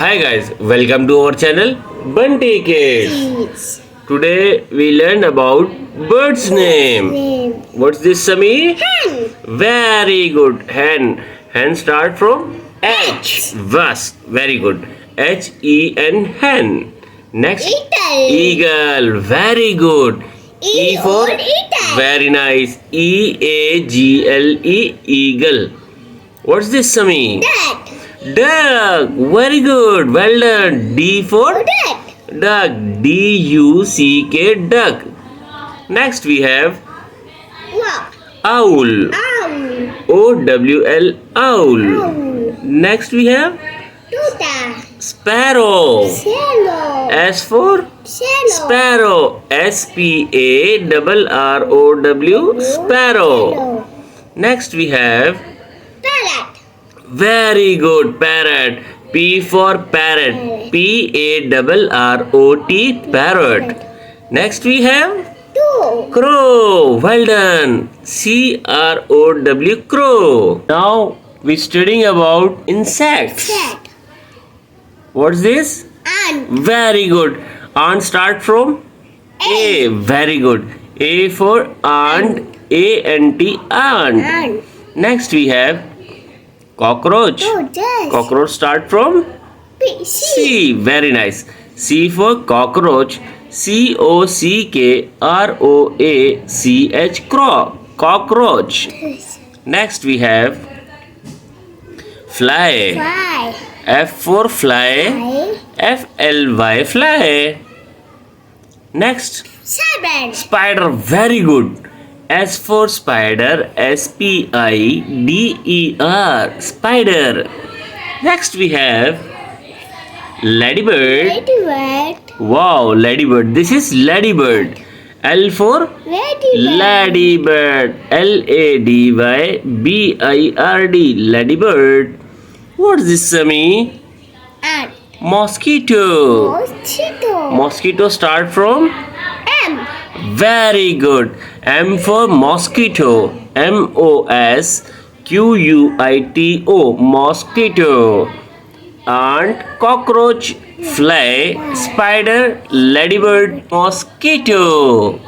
Hi guys, welcome to our channel Buntykids. Kids. Today we learn about bird's name. Name. What's this, Sami? Hen. Very good. Hen. Hen start from H. Was. Very good. Hen. Hen. Next. Eagle. Eagle. Very good. E for eagle. very nice. Eagle. Eagle. What's this, Sami? Duck. Duck. Very good. Well done. D for Duck. duck. Duck. Duck. Next we have Walk. owl. Owl. Owl. Owl. Owl. Next we have Tuta. sparrow. Cello. S for Cello. sparrow. Sparrow. Sparrow. Next we have Parrot. very good parrot. P for parrot. Parrot. Parrot. Next we have Two. crow. Well done. Crow. Now we studying about insects. Cat. What's this? Ant. Very good. Ant start from A. Very good. A for ant. Ant. Ant. Ant. Next we have cockroach. Yes. Cockroach start from C. C. Very nice. C for cockroach. Cockroach. Cockroach. Next we have fly. Fly. F for fly. Fly. Fly. Next Seven. spider. Very good. S for spider. Spider. Spider. Next we have ladybird. Ladybird. Wow, ladybird. This is ladybird. L for Ladybird. Ladybird. Ladybird. What's this, Sami? Ant. Mosquito. Mosquito. Mosquito start from M. very good. M for mosquito. Mosquito. Mosquito. Ant, cockroach, fly, spider, ladybird, mosquito.